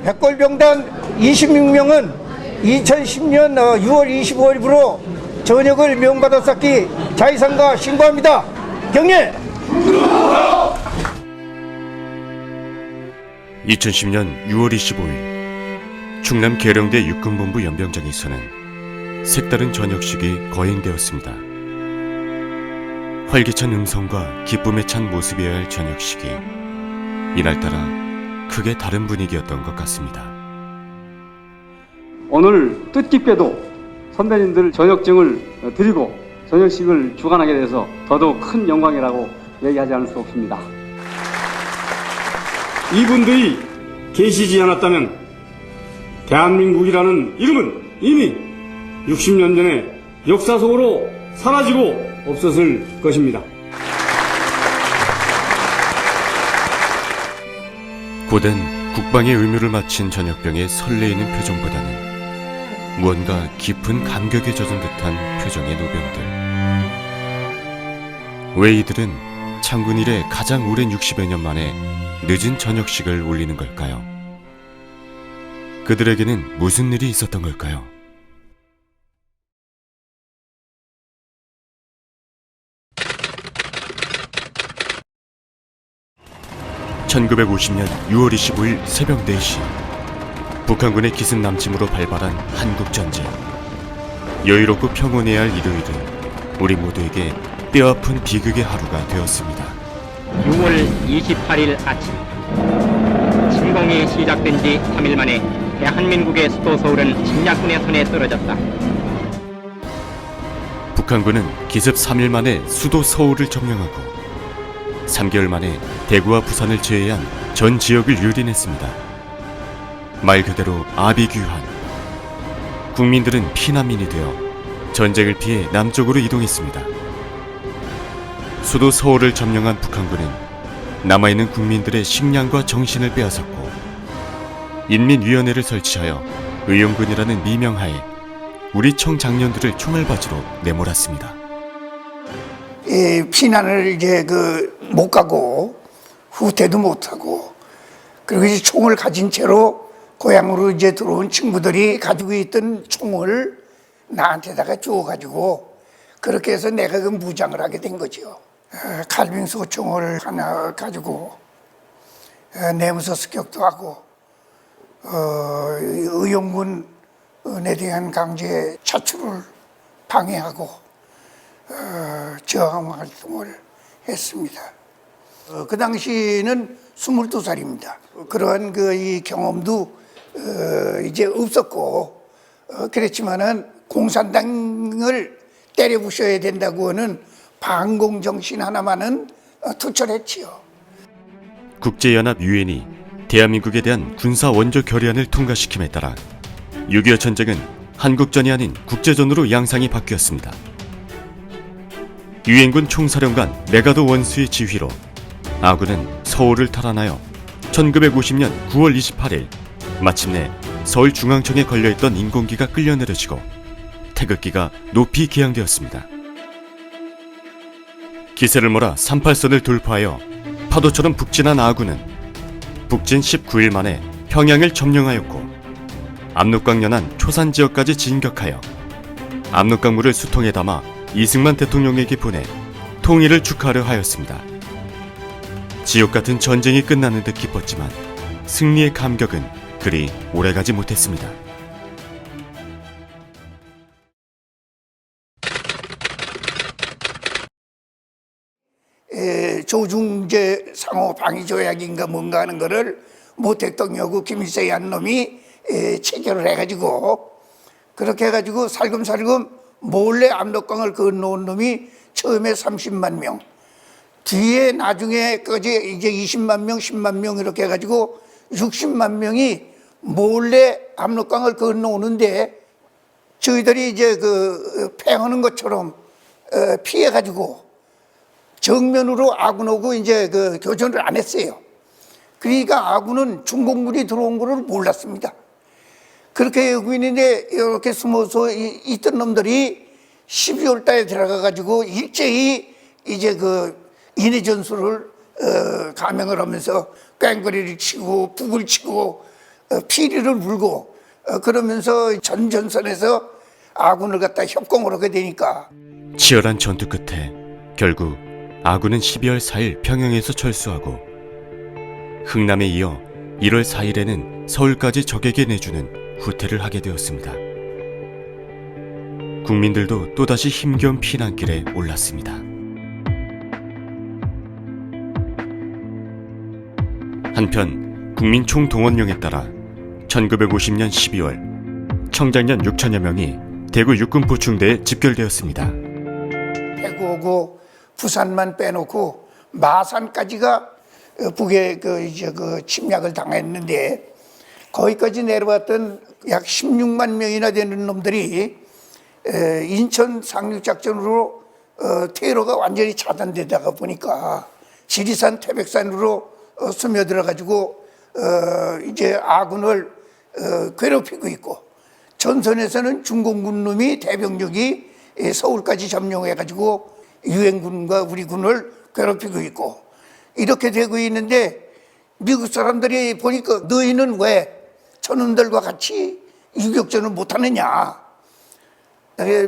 백골병단 26명은 2010년 6월 25일부로 전역을 명받아 쌓기 자의상가 신고합니다. 경례! 2010년 6월 25일 충남 계령대 육군본부 연병장에서는 색다른 저녁식이 거행되었습니다. 활기찬 음성과 기쁨에 찬 모습이어야 할 저녁식이 이날따라 크게 다른 분위기였던 것 같습니다. 오늘 뜻깊게도 선배님들 저녁증을 드리고 저녁식을 주관하게 돼서 더더욱 큰 영광이라고 얘기하지 않을 수 없습니다. 이분들이 계시지 않았다면 대한민국이라는 이름은 이미 60년 전에 역사 속으로 사라지고 없었을 것입니다. 고된 국방의 의무를 마친 전역병의 설레이는 표정보다는 무언가 깊은 감격에 젖은 듯한 표정의 노병들. 왜 이들은 창군 이래 가장 오랜 60여 년 만에 늦은 저녁식을 올리는 걸까요? 그들에게는 무슨 일이 있었던 걸까요? (1950년 6월 25일) 새벽 4시 북한군의 기습 남침으로 발발한 한국전쟁. 여유롭고 평온해야 할 일요일은 우리 모두에게 뼈아픈 비극의 하루가 되었습니다. 6월 28일 아침 침공이 시작된 지 3일 만에 대한민국의 수도 서울은 침략군의 손에 떨어졌다. 북한군은 기습 3일 만에 수도 서울을 점령하고 3개월 만에 대구와 부산을 제외한 전 지역을 유린했습니다. 말 그대로 아비규환. 국민들은 피난민이 되어 전쟁을 피해 남쪽으로 이동했습니다. 수도 서울을 점령한 북한군은 남아있는 국민들의 식량과 정신을 빼앗았고 인민위원회를 설치하여 의용군이라는 미명하에 우리 청장년들을 총알바지로 내몰았습니다. 피난을 이제 못 가고 후퇴도 못 하고 그리고 이제 총을 가진 채로 고향으로 이제 들어온 친구들이 가지고 있던 총을 나한테다가 주어가지고 그렇게 해서 내가 그 무장을 하게 된 거죠. 칼빈 소총을 하나 가지고 내무서 습격도 하고 의용군에 대한 강제 차출을 방해하고 저항 활동을 했습니다. 그 당시는 22살입니다. 그러한 이 경험도 이제 없었고 그랬지만은 공산당을 때려 부셔야 된다고 하는 반공 정신 하나만은 투철했지요. 국제연합 유엔이 대한민국에 대한 군사 원조 결의안을 통과시킴에 따라 6.25 전쟁은 한국전이 아닌 국제전으로 양상이 바뀌었습니다. 유엔군 총사령관 메가도 원수의 지휘로 아군은 서울을 탈환하여 1950년 9월 28일 마침내 서울중앙청에 걸려있던 인공기가 끌려내려지고 태극기가 높이 기양되었습니다. 기세를 몰아 38선을 돌파하여 파도처럼 북진한 아군은 북진 19일 만에 평양을 점령하였고 압록강 연안 초산지역까지 진격하여 압록강물을 수통에 담아 이승만 대통령에게 보내 통일을 축하하려 하였습니다. 지옥같은 전쟁이 끝나는 듯 기뻤지만 승리의 감격은 그리 오래가지 못했습니다. 조중재 상호 방위 조약인가 뭔가 하는 거를 모 대통령하고 김일성이 한 놈이 체결을 해가지고 그렇게 해가지고 살금살금 몰래 압록강을 건너온 놈이 처음에 30만 명, 뒤에 나중에까지 이제 20만 명, 10만 명 이렇게 해가지고 60만 명이 몰래 압록강을 건너오는데 저희들이 이제 패하는 것처럼 피해가지고 정면으로 아군하고 이제 교전을 안 했어요. 그러니까 아군은 중공군이 들어온 거를 몰랐습니다. 그렇게 여기 있는데 이렇게 숨어서 있던 놈들이 12월 달에 들어가가지고 일제히 이제 인해 전술을 감행을 하면서 꽹과리를 치고 북을 치고 피리를 물고 그러면서 전선에서 아군을 갖다 협공을 하게 되니까 치열한 전투 끝에 결국 아군은 12월 4일 평양에서 철수하고 흥남에 이어 1월 4일에는 서울까지 적에게 내주는 후퇴를 하게 되었습니다. 국민들도 또다시 힘겨운 피난길에 올랐습니다. 한편 국민 총동원령에 따라 1950년 12월 청장년 6천여 명이 대구 육군 보충대에 집결되었습니다. 대구하고 부산만 빼놓고 마산까지가 북에 그 침략을 당했는데 거기까지 내려왔던 약 16만 명이나 되는 놈들이 인천 상륙작전으로 퇴로가 완전히 차단되다가 보니까 지리산 태백산으로 스며들어 가지고 이제 아군을 괴롭히고 있고 전선에서는 중공군 놈이 대병력이 서울까지 점령해 가지고 유엔군과 우리 군을 괴롭히고 있고 이렇게 되고 있는데 미국 사람들이 보니까 너희는 왜 저놈들과 같이 유격전을 못하느냐.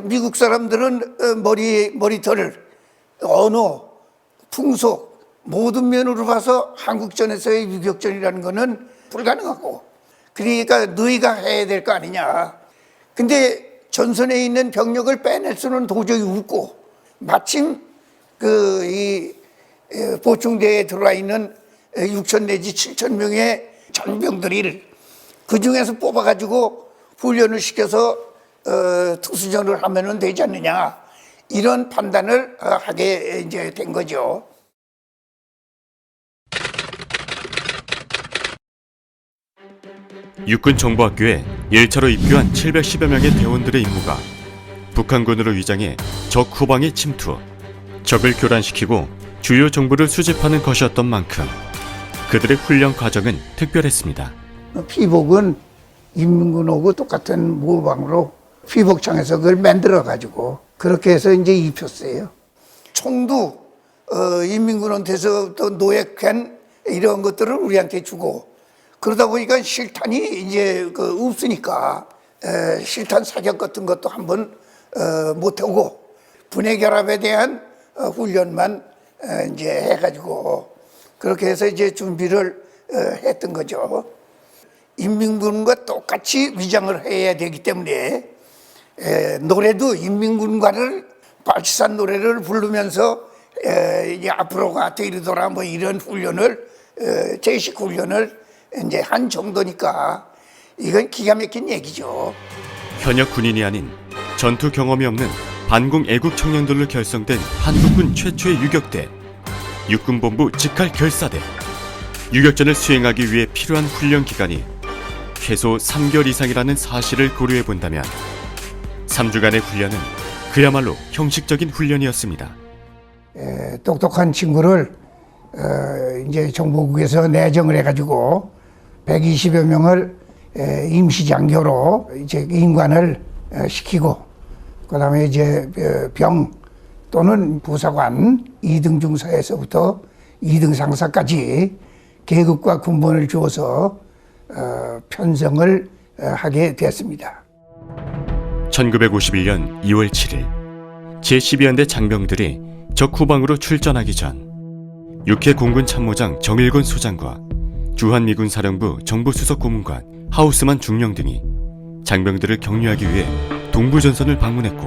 미국 사람들은 머리털, 언어, 풍속 모든 면으로 봐서 한국전에서의 유격전이라는 것은 불가능하고 그러니까 너희가 해야 될 거 아니냐. 근데 전선에 있는 병력을 빼낼 수는 도저히 없고 마침 이 보충대에 들어와 있는 6천 내지 7천 명의 전병들을 그 중에서 뽑아가지고 훈련을 시켜서 특수전을 하면은 되지 않느냐 이런 판단을 하게 이제 된 거죠. 육군정보학교에 1차로 입교한 710여 명의 대원들의 임무가 북한군으로 위장해 적 후방에 침투, 적을 교란시키고 주요 정보를 수집하는 것이었던 만큼 그들의 훈련 과정은 특별했습니다. 피복은 인민군하고 똑같은 모방으로 피복창에서 그걸 만들어 가지고 그렇게 해서 이제 입혔어요. 총도 인민군한테서 또 노획캔 이런 것들을 우리한테 주고 그러다 보니까 실탄이 이제 없으니까 실탄 사격 같은 것도 한번 못하고 분해결합에 대한 훈련만 이제 해가지고 그렇게 해서 이제 준비를 했던 거죠. 인민군과 똑같이 위장을 해야 되기 때문에 노래도 인민군과를 발치산 노래를 부르면서 이제 앞으로 가 뒤로더라 뭐 이런 훈련을 제식 훈련을 이제 한 정도니까 이건 기가 막힌 얘기죠. 현역 군인이 아닌 전투 경험이 없는 반공 애국 청년들로 결성된 한국군 최초의 유격대, 육군본부 직할 결사대. 유격전을 수행하기 위해 필요한 훈련 기간이 최소 3개월 이상이라는 사실을 고려해 본다면 3주간의 훈련은 그야말로 형식적인 훈련이었습니다. 똑똑한 친구를 이제 정보국에서 내정을 해가지고 120여 명을 임시장교로 이제 임관을 시키고 그다음에 이제 병 또는 부사관 2등 중사에서부터 2등 상사까지 계급과 군번을 주어서 편성을 하게 됐습니다. 1951년 2월 7일 제12연대 장병들이 적 후방으로 출전하기 전 육해 공군 참모장 정일곤 소장과 주한미군 사령부 정보수석 고문관 하우스만 중령 등이 장병들을 격려하기 위해 동부전선을 방문했고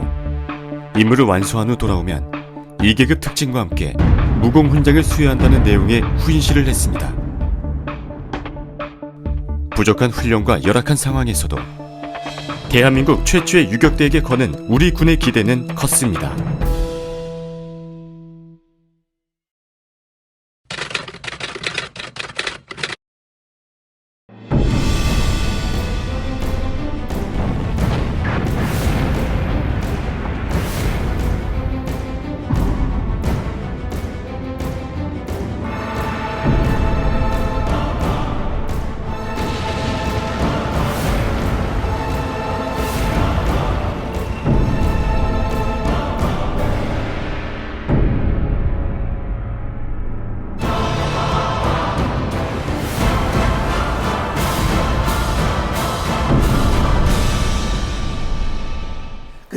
임무를 완수한 후 돌아오면 2계급 특징과 함께 무공훈장을 수여한다는 내용의 후인시를 했습니다. 부족한 훈련과 열악한 상황에서도 대한민국 최초의 유격대에게 거는 우리 군의 기대는 컸습니다.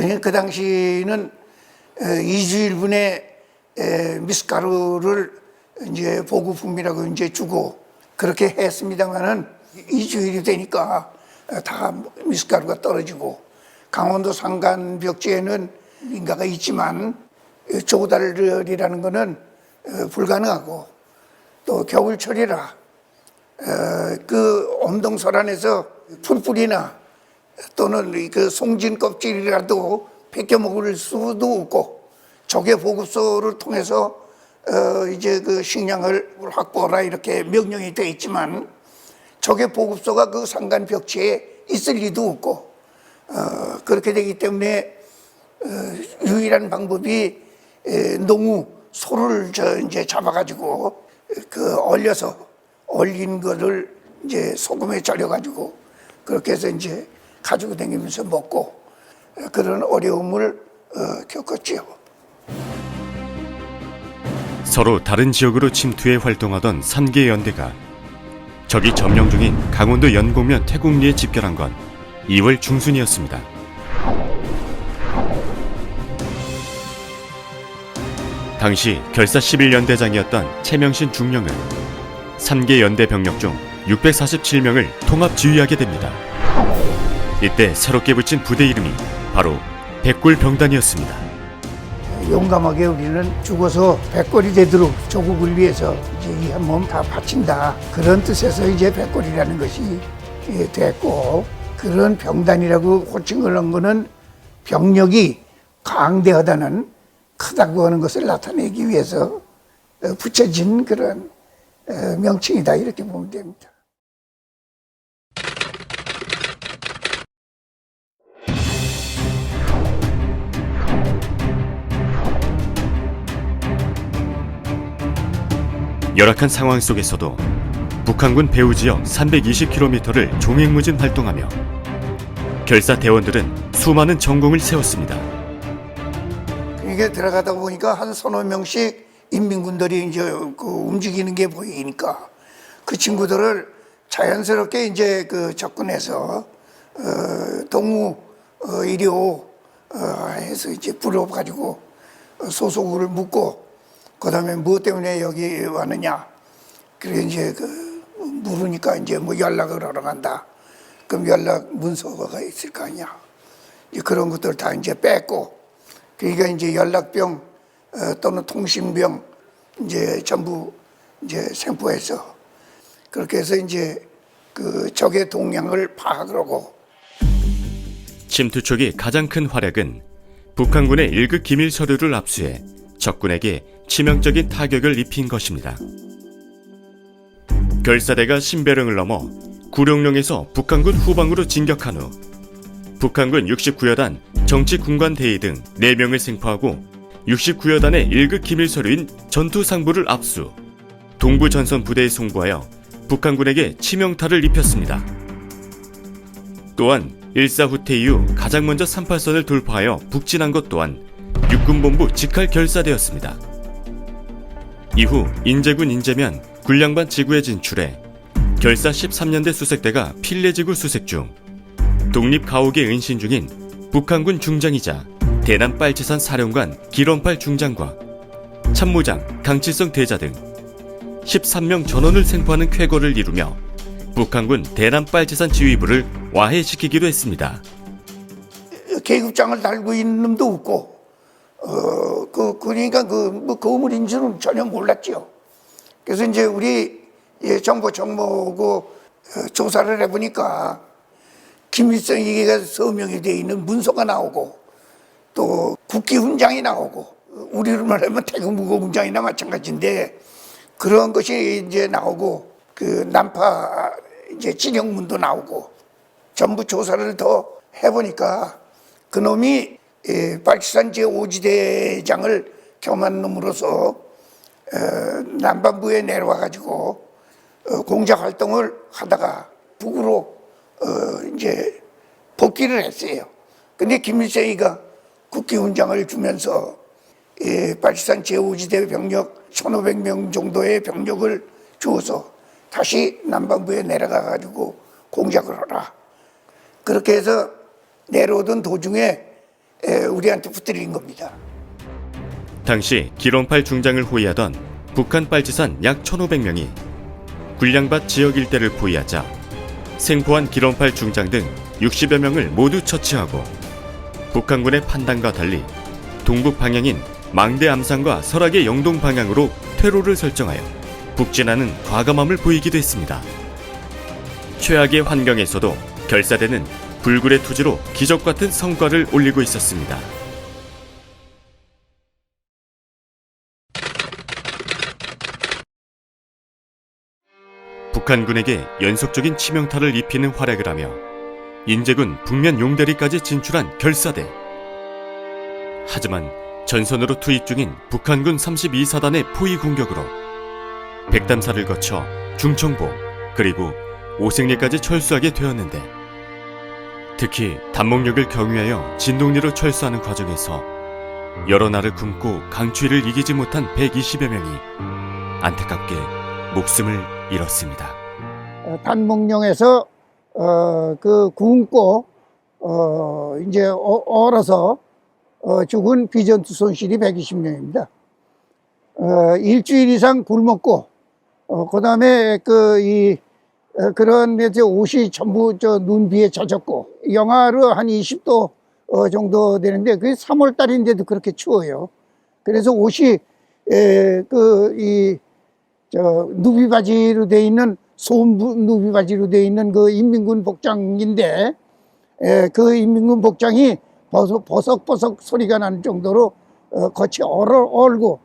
그러니까 그 당시는 2주일분의 미숫가루를 이제 보급품이라고 이제 주고 그렇게 했습니다만은 2주일이 되니까 다 미숫가루가 떨어지고 강원도 산간 벽지에는 인가가 있지만 조달이라는 거는 불가능하고 또 겨울철이라 그 엄동설안에서 풀뿌리나 또는 그 송진 껍질이라도 벗겨 먹을 수도 없고 조개 보급소를 통해서 이제 그 식량을 확보하라 이렇게 명령이 되어 있지만 조개 보급소가 그 산간 벽지에 있을 리도 없고 그렇게 되기 때문에 유일한 방법이 농우 소를 이제 잡아가지고 그 얼린 거를 이제 소금에 절여가지고 그렇게 해서 이제 가지고 다니면서 먹고 그런 어려움을 겪었지요. 서로 다른 지역으로 침투해 활동하던 3개 연대가 적이 점령 중인 강원도 연곡면 태국리에 집결한 건 2월 중순이었습니다. 당시 결사 11연대장이었던 최명신 중령은 3개 연대 병력 중 647명을 통합 지휘하게 됩니다. 이때 새롭게 붙인 부대 이름이 바로 백골병단이었습니다. 용감하게 우리는 죽어서 백골이 되도록 조국을 위해서 이제 이 한 몸 다 바친다. 그런 뜻에서 이제 백골이라는 것이 됐고 그런 병단이라고 호칭을 한 거는 병력이 강대하다는 크다고 하는 것을 나타내기 위해서 붙여진 그런 명칭이다 이렇게 보면 됩니다. 열악한 상황 속에서도 북한군 배후 지역 320km를 종횡무진 활동하며 결사 대원들은 수많은 전공을 세웠습니다. 이게 들어가다 보니까 한 서너 명씩 인민군들이 이제 그 움직이는 게 보이니까 그 친구들을 자연스럽게 이제 그 접근해서 동무 이료 해서 이제 불러가지고 소속을 묻고 그다음에 무엇 때문에 여기 왔느냐 그래 이제 그 물으니까 이제 뭐 연락을 하러 간다. 그럼 연락 문서가 있을 거 아니야. 이제 그런 것들 다 이제 뺐고 그러니까 이제 연락병 또는 통신병 이제 전부 이제 생포해서 그렇게 해서 이제 그 적의 동향을 파악을 하고 침투 초기 가장 큰 활약은 북한군의 1급 기밀 서류를 압수해 적군에게 치명적인 타격을 입힌 것입니다. 결사대가 신배령을 넘어 구룡령에서 북한군 후방으로 진격한 후 북한군 69여단 정치군관대위 등 4명을 생포하고 69여단의 1급 기밀 서류인 전투상부를 압수, 동부전선 부대에 송부하여 북한군에게 치명타를 입혔습니다. 또한 일사 후퇴 이후 가장 먼저 38선을 돌파하여 북진한 것 또한 육군본부 직할 결사대였습니다. 이후 인제군 인제면 굴량반 지구에 진출해 결사 13년대 수색대가 필레지구 수색 중 독립가옥에 은신 중인 북한군 중장이자 대남 빨치산 사령관 기런팔 중장과 참모장 강칠성 대자 등 13명 전원을 생포하는 쾌거를 이루며 북한군 대남 빨치산 지휘부를 와해시키기도 했습니다. 계급장을 달고 있는 놈도 없고 그러니까 뭐 거물인 줄은 전혀 몰랐죠. 그래서 이제 우리 정보 정보고 조사를 해보니까 김일성이가 서명이 되어 있는 문서가 나오고 또 국기훈장이 나오고 우리로 말하면 태극무고훈장이나 마찬가지인데 그런 것이 이제 나오고 그 난파 이제 진영문도 나오고 전부 조사를 더 해보니까 그놈이 빨치산 제5지대장을 겸한 놈으로서 남반부에 내려와 가지고 공작 활동을 하다가 북으로 이제 복귀를 했어요. 근데 김일성이가 국기훈장을 주면서 빨치산 제5지대 병력 1,500명 정도의 병력을 주어서 다시 남반부에 내려가 가지고 공작을 하라. 그렇게 해서 내려오던 도중에 우리한테 붙들린 겁니다. 당시 기론팔 중장을 호위하던 북한 빨치산 약 1,500명이 군량밭 지역 일대를 포위하자 생포한 기론팔 중장 등 60여 명을 모두 처치하고 북한군의 판단과 달리 동북 방향인 망대 암산과 설악의 영동 방향으로 퇴로를 설정하여 북진하는 과감함을 보이기도 했습니다. 최악의 환경에서도 결사대는 불굴의 투지로 기적 같은 성과를 올리고 있었습니다. 북한군에게 연속적인 치명타를 입히는 활약을 하며 인제군 북면 용대리까지 진출한 결사대. 하지만 전선으로 투입 중인 북한군 32사단의 포위 공격으로 백담사를 거쳐 중청보 그리고 오색리까지 철수하게 되었는데, 특히 단목역을 경유하여 진동리로 철수하는 과정에서 여러 날을 굶고 강추위를 이기지 못한 120여 명이 안타깝게 목숨을 잃었습니다. 단목령에서 그 굶고 이제 얼어서 죽은 비전투 손실이 120명입니다. 일주일 이상 굶었고 그다음에 그런 이제 옷이 전부 눈비에 젖었고 영하로 한 20도 정도 되는데 그게 3월 달인데도 그렇게 추워요. 그래서 옷이 누비바지로 돼 있는 소음 누비바지로 돼 있는 그 인민군 복장인데 그 인민군 복장이 버석버석 소리가 나는 정도로 겉이 얼고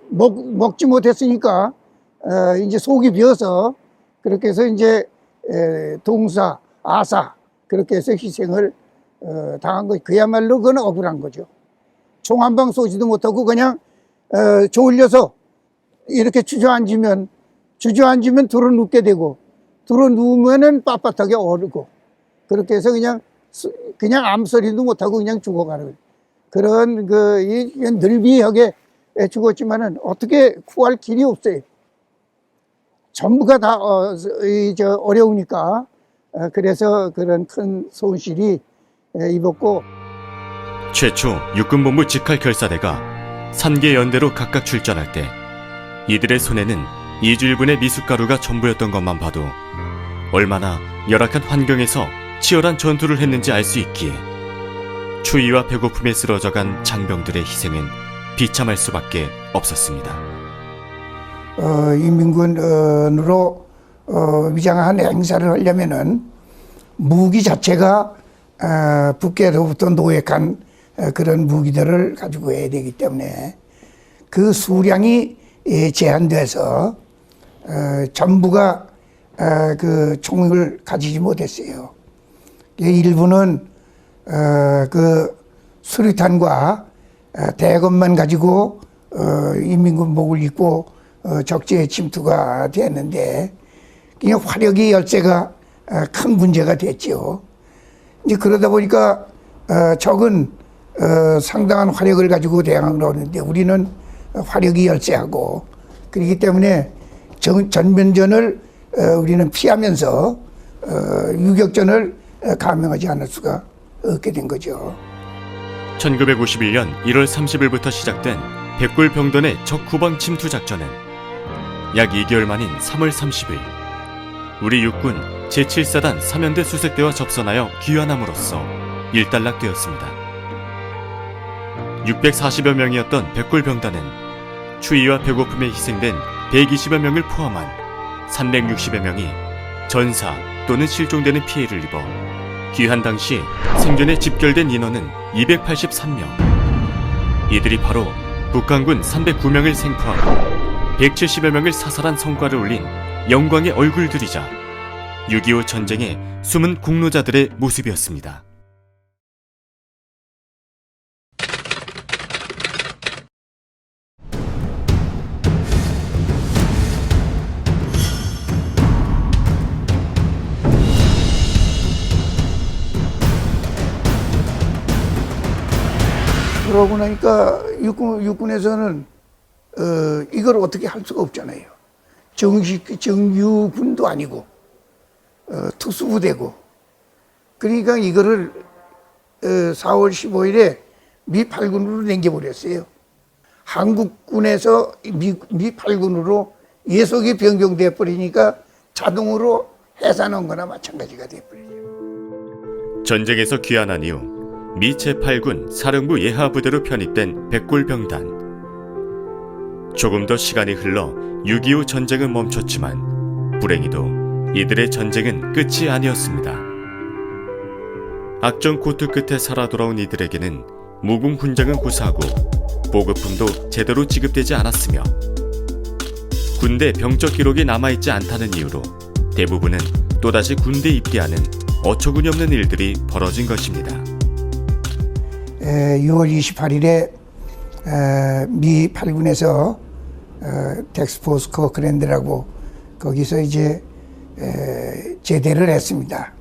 먹지 못했으니까 이제 속이 비어서 그렇게 해서 이제 동사, 아사 그렇게 해서 희생을 당한 거. 그야말로 그건 억울한 거죠. 총 한 방 쏘지도 못하고 그냥 졸려서 이렇게 주저앉으면 들어 눕게 되고 들어 누우면은 빳빳하게 얼고 그렇게 해서 그냥 암소리도 못하고 그냥 죽어가는 그런 늘비하게 죽었지만은 어떻게 구할 길이 없어요. 전부가 다 어려우니까 그래서 그런 큰 손실이 입었고, 최초 육군본부 직할 결사대가 3개 연대로 각각 출전할 때 이들의 손에는 2주일분의 미숫가루가 전부였던 것만 봐도 얼마나 열악한 환경에서 치열한 전투를 했는지 알 수 있기에 추위와 배고픔에 쓰러져간 장병들의 희생은 비참할 수밖에 없었습니다. 인민군으로 위장한 행사를 하려면은 무기 자체가 북괴로부터 노획한 그런 무기들을 가지고 해야 되기 때문에 그 수량이 제한돼서 전부가 그 총을 가지지 못했어요. 일부는 그 수류탄과 대검만 가지고 인민군복을 입고 적지에 침투가 됐는데 그냥 화력의 열세가 큰 문제가 됐죠. 이제 그러다 보니까 적은 상당한 화력을 가지고 대항을 하는데 우리는 화력이 열세하고 그렇기 때문에 전면전을 우리는 피하면서 유격전을 감행하지 않을 수가 없게 된 거죠. 1951년 1월 30일부터 시작된 백골병단의 적 후방 침투 작전은 약 2개월 만인 3월 30일 우리 육군 제7사단 3연대 수색대와 접선하여 귀환함으로써 일단락되었습니다. 640여 명이었던 백골병단은 추위와 배고픔에 희생된 120여 명을 포함한 360여 명이 전사 또는 실종되는 피해를 입어 귀환 당시 생존에 집결된 인원은 283명. 이들이 바로 북한군 309명을 생포하고 170여 명을 사살한 성과를 올린 영광의 얼굴들이자 6.25 전쟁의 숨은 공로자들의 모습이었습니다. 그러고 나니까 육군에서는 이걸 어떻게 할 수가 없잖아요. 정규군도 아니고 특수부대고 그러니까 이거를 4월 15일에 미 8군으로 넘겨버렸어요. 한국군에서 미 8군으로 예속이 변경돼 버리니까 자동으로 해산한 거나 마찬가지가 돼버려요. 전쟁에서 귀환한 이후 미 제8군 사령부 예하부대로 편입된 백골병단. 조금 더 시간이 흘러 6.25 전쟁은 멈췄지만 불행히도 이들의 전쟁은 끝이 아니었습니다. 악전 고투 끝에 살아 돌아온 이들에게는 무궁 훈장은 구사하고 보급품도 제대로 지급되지 않았으며 군대 병적 기록이 남아있지 않다는 이유로 대부분은 또다시 군대 입대하는 어처구니 없는 일들이 벌어진 것입니다. 6월 28일에 미 8군에서 텍스포스 코크랜드라고 거기서 이제 제대를 했습니다.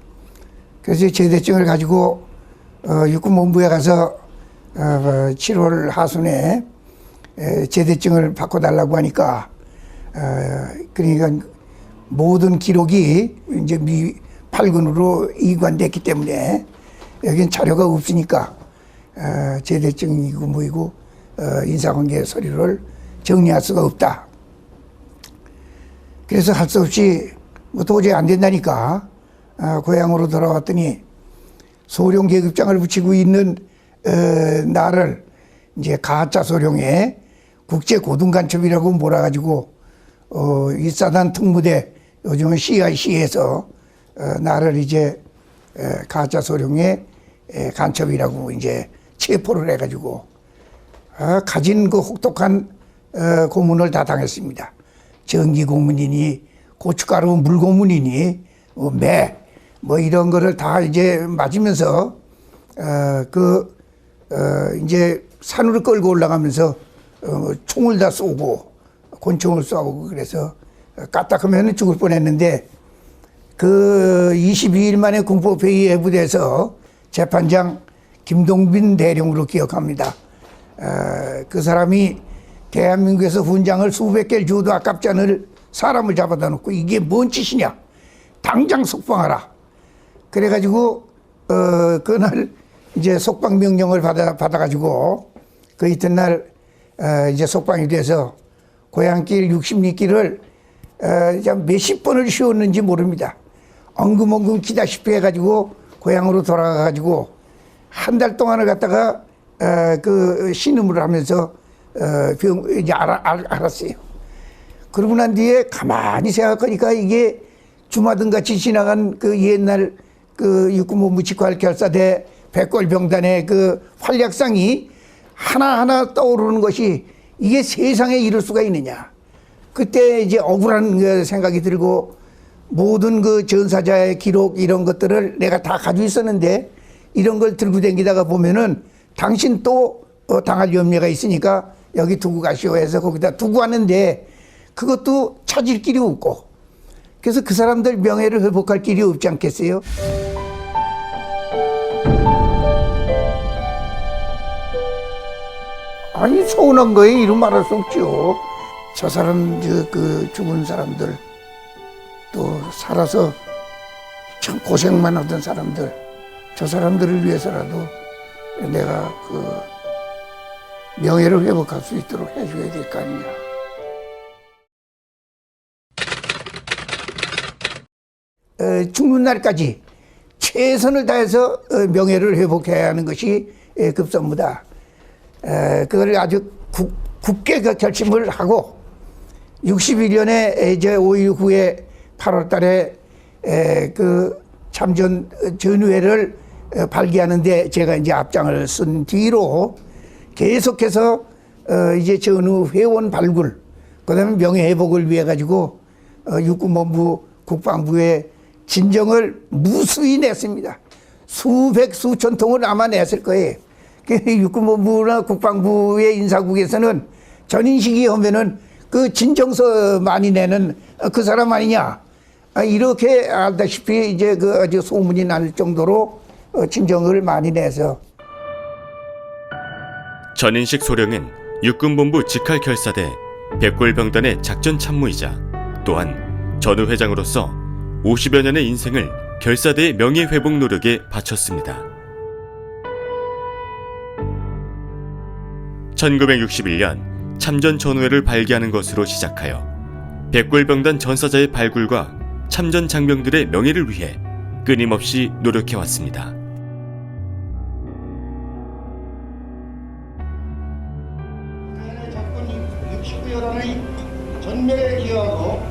그래서 제대증을 가지고 육군본부에 가서 7월 하순에 제대증을 바꿔달라고 하니까 그러니까 모든 기록이 이제 미 8군으로 이관됐기 때문에 여긴 자료가 없으니까 제대증이고 뭐이고 인사관계 서류를 정리할 수가 없다. 그래서 할 수 없이 뭐 도저히 안 된다니까 고향으로 돌아왔더니 소령 계급장을 붙이고 있는 나를 이제 가짜 소령에 국제고등간첩이라고 몰아가지고 일사단 특무대 요즘은 CIC에서 나를 이제 가짜 소령의 간첩이라고 이제 체포를 해가지고 가진 그 혹독한 고문을 다 당했습니다. 전기 고문이니 고춧가루 물 고문이니 매 뭐 이런 거를 다 이제 맞으면서 이제 산으로 끌고 올라가면서 총을 다 쏘고 권총을 쏘고 그래서 까딱하면 죽을 뻔했는데 그 22일 만에 군법회의 해부돼서 재판장 김동빈 대령으로 기억합니다. 그 사람이 대한민국에서 훈장을 수백 개를 줘도 아깝지 않을 사람을 잡아다 놓고 이게 뭔 짓이냐 당장 석방하라. 그래가지고 그날 이제 석방 명령을 받아가지고 그 이튿날 이제 석방이 돼서 고향길 60리길을 몇십 번을 쉬었는지 모릅니다. 엉금엉금 기다시피 해가지고 고향으로 돌아가가지고 한 달 동안을 갖다가 그 신음을 하면서 이제 알았어요. 그러고 난 뒤에 가만히 생각하니까 이게 주마등 같이 지나간 그 옛날 그 육군본부 직활 결사대 백골병단의 그 활약상이 하나하나 떠오르는 것이 이게 세상에 이럴 수가 있느냐. 그때 이제 억울한 그 생각이 들고 모든 그 전사자의 기록 이런 것들을 내가 다 가지고 있었는데 이런 걸 들고 다니다가 보면은 당신 또 당할 염려가 있으니까 여기 두고 가시오 해서 거기다 두고 왔는데 그것도 찾을 길이 없고 그래서 그 사람들 명예를 회복할 길이 없지 않겠어요? 아니 서운한 거에 이루 말할 수 없죠. 저 사람 그 죽은 사람들 또 살아서 참 고생만 하던 사람들 저 사람들을 위해서라도 내가 그 명예를 회복할 수 있도록 해줘야 될 거 아니냐. 죽는 날까지 최선을 다해서 명예를 회복해야 하는 것이 급선무다. 그걸 아주 굳게 그 결심을 하고 61년에 이제 5.16 후에 8월 달에 그 참전 전우회를 발기하는데 제가 이제 앞장을 쓴 뒤로 계속해서 이제 전후 회원 발굴, 그 다음에 명예회복을 위해 가지고 육군본부 국방부에 진정을 무수히 냈습니다. 수백 수천 통을 아마 냈을 거예요. 육군본부나 국방부의 인사국에서는 전인식이 하면은 그 진정서 많이 내는 그 사람 아니냐. 이렇게 알다시피 이제 그 아주 소문이 날 정도로 진정을 많이 내서. 전인식 소령은 육군본부 직할결사대 백골병단의 작전 참모이자 또한 전우회장으로서 50여 년의 인생을 결사대의 명예회복 노력에 바쳤습니다. 1961년 참전 전우회를 발기하는 것으로 시작하여 백골병단 전사자의 발굴과 참전 장병들의 명예를 위해 끊임없이 노력해왔습니다. 적군 69여단의 전멸에 기여하고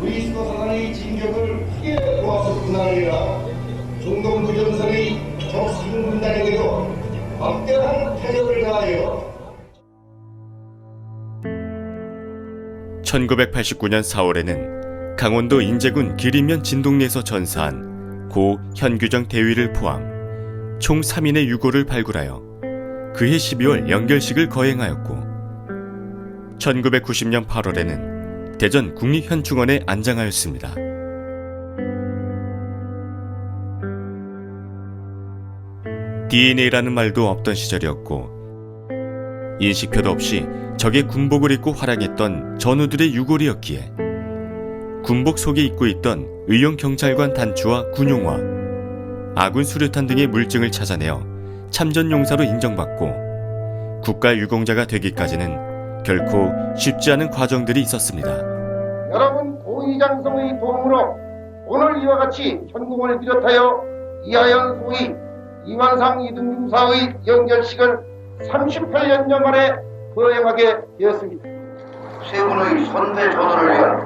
우리 수도사단의 진격을 크게 도와서 뿐만 아니라 중동부전선의 적 상군단에게도 막대한 타격을 가하여 1989년 4월에는 강원도 인제군 기리면 진동리에서 전사한 고 현규정 대위를 포함 총 3인의 유고를 발굴하여 그해 12월 연결식을 거행하였고 1990년 8월에는 대전 국립현충원에 안장하였습니다. DNA라는 말도 없던 시절이었고 인식표도 없이 적의 군복을 입고 활약했던 전우들의 유골이었기에 군복 속에 입고 있던 의용 경찰관 단추와 군용화, 아군 수류탄 등의 물증을 찾아내어 참전 용사로 인정받고 국가 유공자가 되기까지는 결코 쉽지 않은 과정들이 있었습니다. 여러분 고위장성의 도움으로 오늘 이와 같이 현궁을 비롯하여 이하연 소위 이완상 이등중사의 연결식을 38년여 만에 거행하게 되었습니다. 세 분의 선대 전우를 위한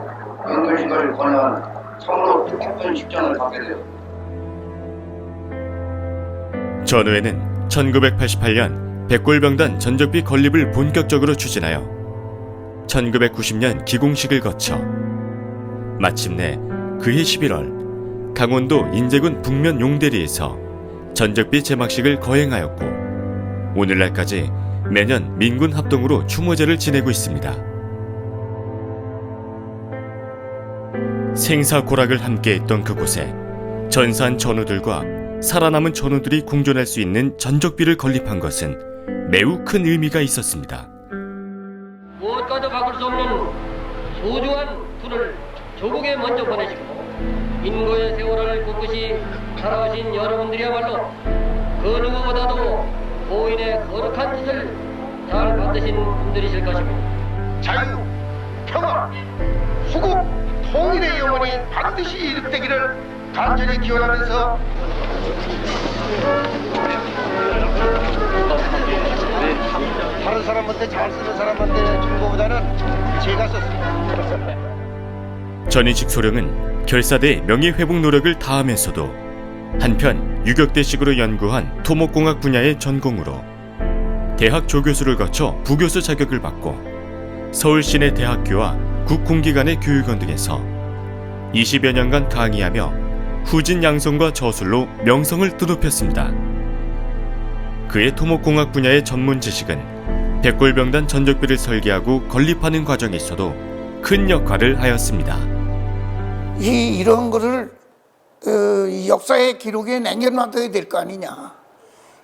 연결식을 거행한 참으로 뜻깊은 식전을 갖게 되었습니다. 전후에는 1988년 백골병단 전적비 건립을 본격적으로 추진하여 1990년 기공식을 거쳐 마침내 그해 11월 강원도 인제군 북면 용대리에서 전적비 제막식을 거행하였고 오늘날까지 매년 민군 합동으로 추모제를 지내고 있습니다. 생사고락을 함께했던 그곳에 전사한 전우들과 살아남은 전우들이 공존할 수 있는 전적비를 건립한 것은 매우 큰 의미가 있었습니다. 무엇과도 바꿀 수 없는 소중한 분을 조국에 먼저 보내시고 인고의 세월을 꿋꿋이 살아오신 여러분들이야말로 그 누구보다도 고인의 거룩한 짓을 잘 받으신 분들이실 것입니다. 자유, 평화, 수국, 통일의 영원이 반드시 이룩되기를 간절히 기원하면서 다른 사람한테 잘 쓰는 사람한테 준 것보다는 제가 썼습니다. 전인식 소령은 결사대의 명예회복 노력을 다하면서도 한편 유격대식으로 연구한 토목공학 분야의 전공으로 대학 조교수를 거쳐 부교수 자격을 받고 서울시내 대학교와 국공기관의 교육원 등에서 20여 년간 강의하며 후진 양성과 저술로 명성을 드높였습니다. 그의 토목공학 분야의 전문 지식은 백골병단 전적비를 설계하고 건립하는 과정에서도 큰 역할을 하였습니다. 이런 거를 역사의 기록에 남겨놔둬야 될 거 아니냐.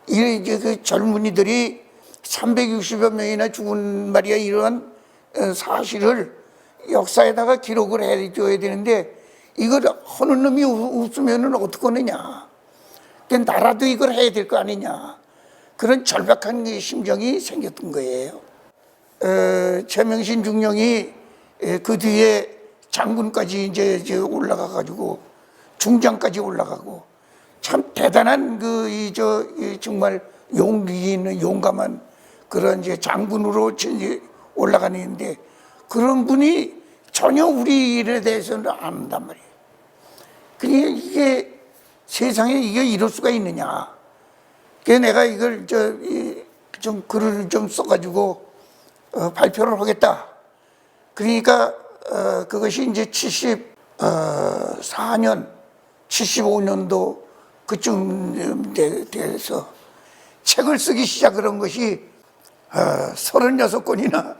이제 그 젊은이들이 360여 명이나 죽은 말이야. 이러한 사실을 역사에다가 기록을 해줘야 되는데 이걸 하는 놈이 없으면 어떡하느냐. 그러니까 나라도 이걸 해야 될 거 아니냐. 그런 절박한 심정이 생겼던 거예요. 최명신 중령이 그 뒤에 장군까지 이제 올라가가지고 중장까지 올라가고 참 대단한 정말 용기 있는 용감한 그런 이제 장군으로 올라가는데 그런 분이 전혀 우리 일에 대해서는 안 한단 말이에요. 그러니까 이게 세상에 이게 이럴 수가 있느냐. 그래서 내가 이걸 좀 글을 좀 써가지고 발표를 하겠다. 그러니까 그것이 이제 74년, 75년도 그쯤 돼서 책을 쓰기 시작한 것이 36권이나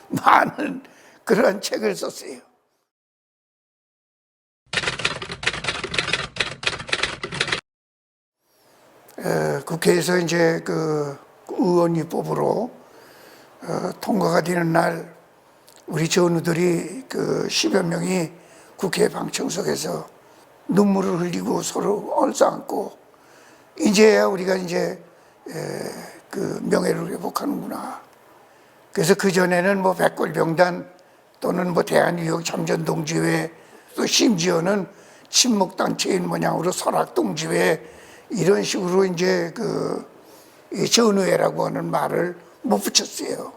많은 그런 책을 썼어요. 국회에서 이제 그 의원 입법으로 통과가 되는 날 우리 전우들이 그 10여 명이 국회 방청석에서 눈물을 흘리고 서로 얼싸안고 이제야 우리가 이제 그 명예를 회복하는구나. 그래서 그 전에는 뭐 백골병단 또는 뭐 대한유역 참전동지회 또 심지어는 친목단체인 모양으로 설악동지회 이런 식으로 이제 그 전우회라고 하는 말을 못 붙였어요.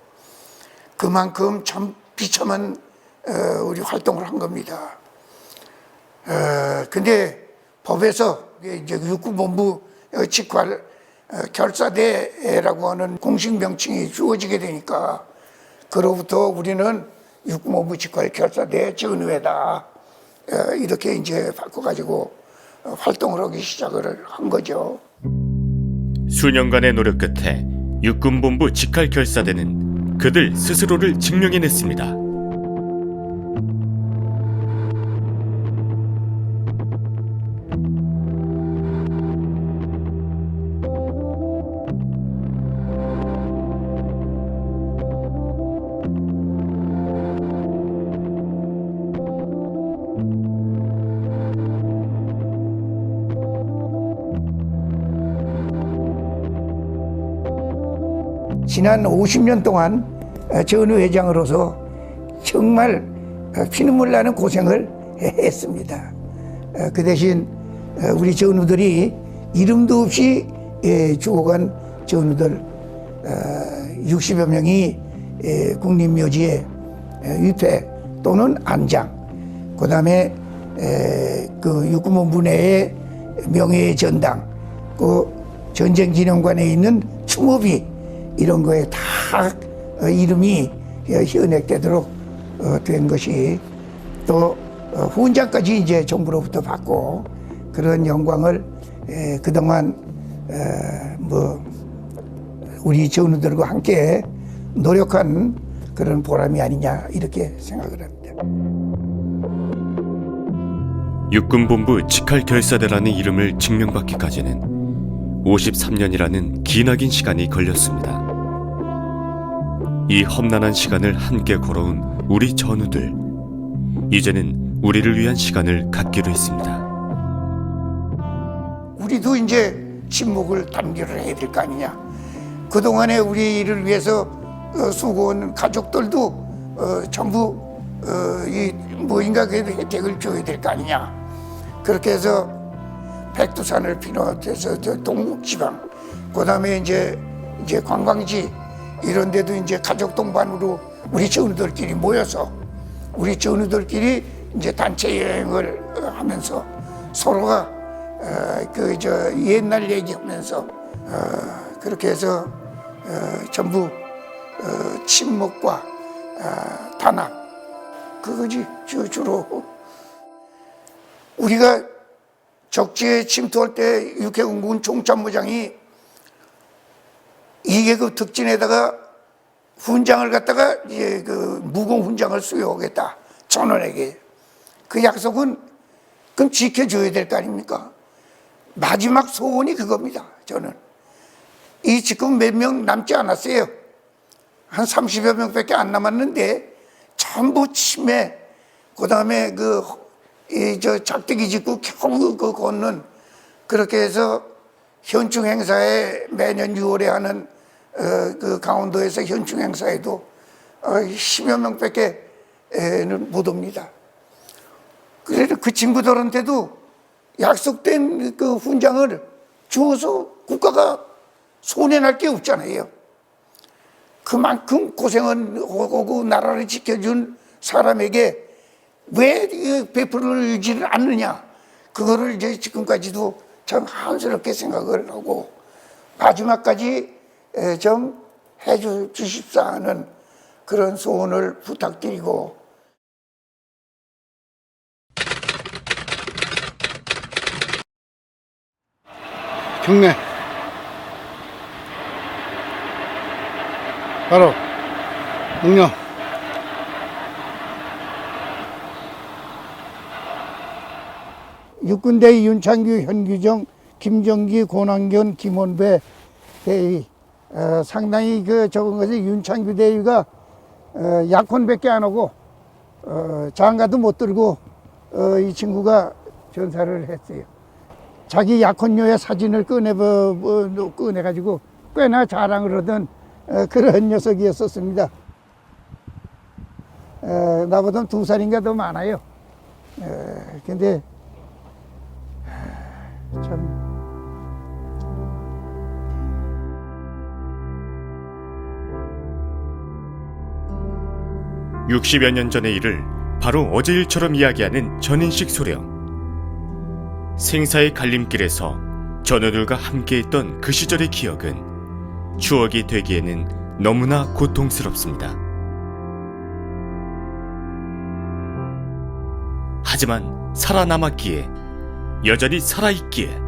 그만큼 참 비참한 우리 활동을 한 겁니다. 근데 법에서 이제 육군본부 직활 결사대라고 하는 공식 명칭이 주어지게 되니까 그로부터 우리는 육군본부 직활 결사대 전우회다 이렇게 이제 바꿔가지고 활동을 하기 시작을 한 거죠. 수년간의 노력 끝에 육군본부 직할결사대는 그들 스스로를 증명해냈습니다. 지난 50년 동안 전우회장으로서 정말 피눈물 나는 고생을 했습니다. 그 대신 우리 전우들이 이름도 없이 죽어간 전우들 60여 명이 국립묘지에 위패 또는 안장, 그 다음에 그 육군본부 내에 명예의 전당, 그 전쟁기념관에 있는 추모비 이런 거에 다 이름이 현액되도록 된 것이 또 훈장까지 이제 정부로부터 받고 그런 영광을 그동안 뭐 우리 전우들과 함께 노력한 그런 보람이 아니냐 이렇게 생각을 합니다. 육군본부 직할결사대라는 이름을 증명받기까지는 53년이라는 기나긴 시간이 걸렸습니다. 이 험난한 시간을 함께 걸어온 우리 전우들, 이제는 우리를 위한 시간을 갖기로 했습니다. 우리도 이제 침묵을 단결을 해야 될 거 아니냐. 그동안에 우리를 위해서 수고한 가족들도 전부 이 뭐인가 그 혜택을 줘야 될 거 아니냐. 그렇게 해서 백두산을 비롯해서 동북지방, 그 다음에 이제 관광지 이런 데도 이제 가족 동반으로 우리 전우들끼리 모여서 우리 전우들끼리 이제 단체 여행을 하면서 서로가 옛날 얘기하면서 그렇게 해서 전부 친목과 단합 그거지 주로. 우리가 적지에 침투할 때 육해공군 총참모장이 2계급 특진에다가 훈장을 갖다가 이제 그 무공 훈장을 수여하겠다 전원에게. 그 약속은 그럼 지켜줘야 될 거 아닙니까? 마지막 소원이 그겁니다. 저는 이 지금 몇 명 남지 않았어요. 한 30여 명밖에 안 남았는데 전부 치매, 그 다음에 작대기 짓고 겨우 그 걷는, 그렇게 해서 현충 행사에 매년 6월에 하는 그 강원도에서 현충 행사에도 10여 명밖에는 못 옵니다. 그래도 그 친구들한테도 약속된 그 훈장을 주어서 국가가 손해날 게 없잖아요. 그만큼 고생을 하고 나라를 지켜준 사람에게 왜 베풀어주지를 않느냐. 그거를 이제 지금까지도 참 한스럽게 생각을 하고 마지막까지 좀 해주십사 하는 그런 소원을 부탁드리고. 경례. 바로 응령. 육군대 윤창규, 현규정, 김정기, 권한견, 김원배 대위. 상당히 적은 것이 윤창규 대위가 약혼밖에 안 하고 장가도 못 들고 이 친구가 전사를 했어요. 자기 약혼녀의 사진을 꺼내가지고 꽤나 자랑을 하던 그런 녀석이었었습니다. 나보다 2살인가 더 많아요. 근데 참 60여 년 전의 일을 바로 어제 일처럼 이야기하는 전인식 소령. 생사의 갈림길에서 전우들과 함께했던 그 시절의 기억은 추억이 되기에는 너무나 고통스럽습니다. 하지만 살아남았기에, 여전히 살아있기에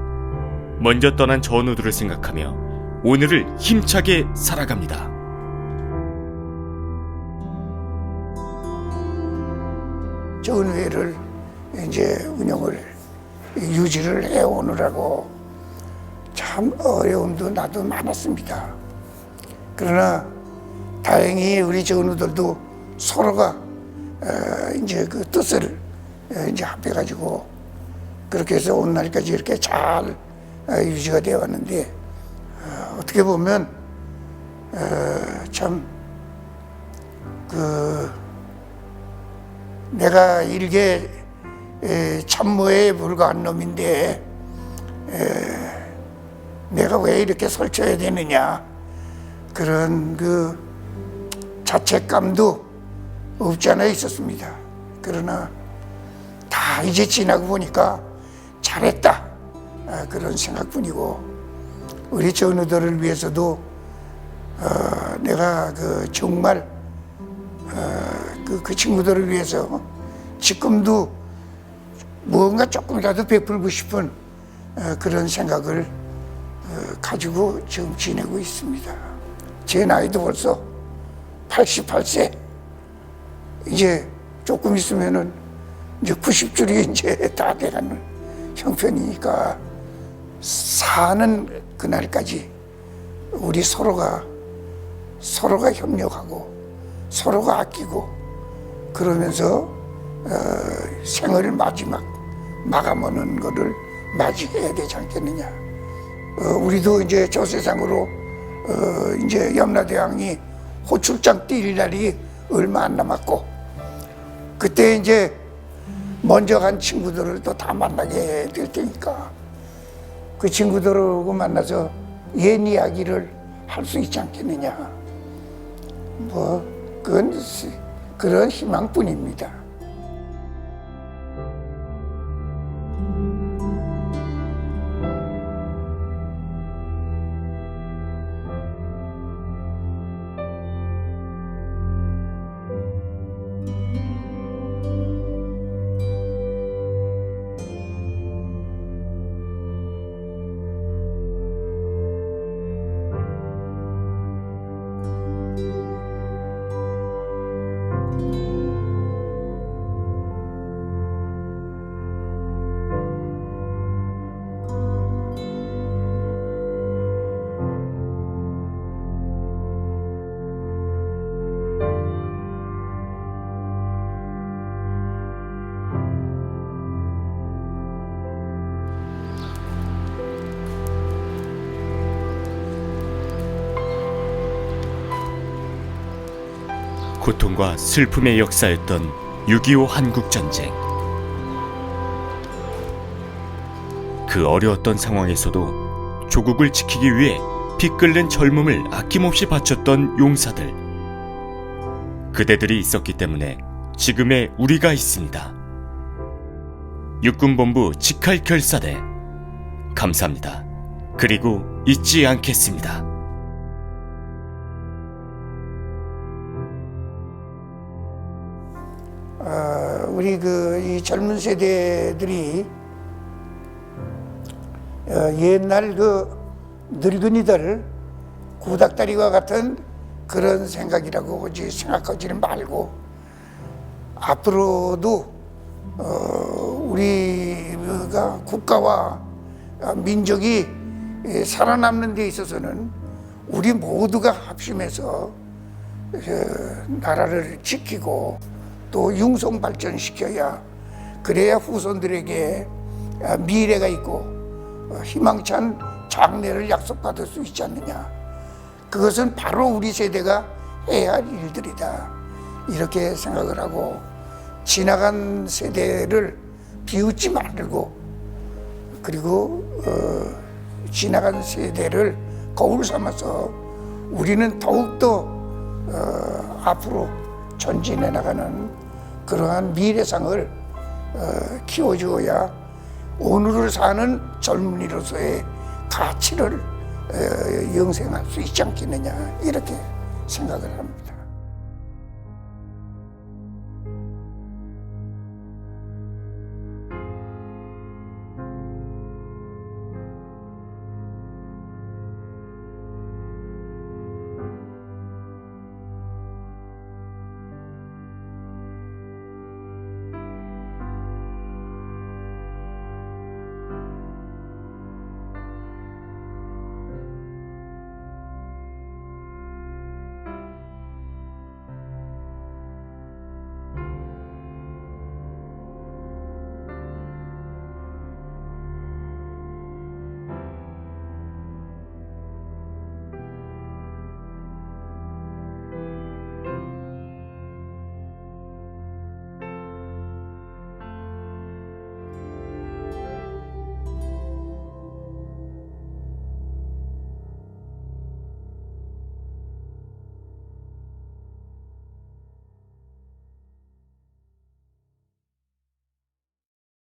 먼저 떠난 전우들을 생각하며 오늘을 힘차게 살아갑니다. 전회를 이제 운영을 유지를 해오느라고 참 어려움도 나도 많았습니다. 그러나 다행히 우리 전우들도 서로가 이제 그 뜻을 이제 합해가지고 그렇게 해서 오늘날까지 이렇게 잘 유지가 되어 왔는데, 어떻게 보면 참 내가 일개 참모에 불과한 놈인데 내가 왜 이렇게 설쳐야 되느냐, 그런 그 자책감도 없지 않아 있었습니다. 그러나 다 이제 지나고 보니까 잘했다, 그런 생각뿐이고, 우리 전우들을 위해서도 내가 정말 그 친구들을 위해서 지금도 무언가 조금이라도 베풀고 싶은 그런 생각을 가지고 지금 지내고 있습니다. 제 나이도 벌써 88세, 이제 조금 있으면은 이제 90줄이 이제 다 돼가는 형편이니까, 사는 그날까지 우리 서로가 협력하고 서로가 아끼고 그러면서 생을 마감하는 거를 맞이해야 되지 않겠느냐. 우리도 이제 저 세상으로 이제 염라대왕이 호출장 뛸 날이 얼마 안 남았고, 그때 이제 먼저 간 친구들을 또 다 만나게 될 테니까 그 친구들하고 만나서 옛 이야기를 할 수 있지 않겠느냐. 그건 그런 희망뿐입니다. 고통과 슬픔의 역사였던 6.25 한국전쟁. 그 어려웠던 상황에서도 조국을 지키기 위해 피 끓는 젊음을 아낌없이 바쳤던 용사들. 그대들이 있었기 때문에 지금의 우리가 있습니다. 육군본부 직할결사대, 감사합니다. 그리고 잊지 않겠습니다. 우리 이 젊은 세대들이 옛날 늙은이들 구닥다리와 같은 그런 생각이라고 생각하지는 말고, 앞으로도 우리가 국가와 민족이 살아남는 데 있어서는 우리 모두가 합심해서 나라를 지키고 또 융성 발전시켜야, 그래야 후손들에게 미래가 있고 희망찬 장래를 약속받을 수 있지 않느냐. 그것은 바로 우리 세대가 해야 할 일들이다. 이렇게 생각을 하고 지나간 세대를 비웃지 말고 그리고 지나간 세대를 거울 삼아서 우리는 더욱더 앞으로 전진해 나가는 그러한 미래상을 키워주어야 오늘을 사는 젊은이로서의 가치를 영생할 수 있지 않겠느냐 이렇게 생각을 합니다.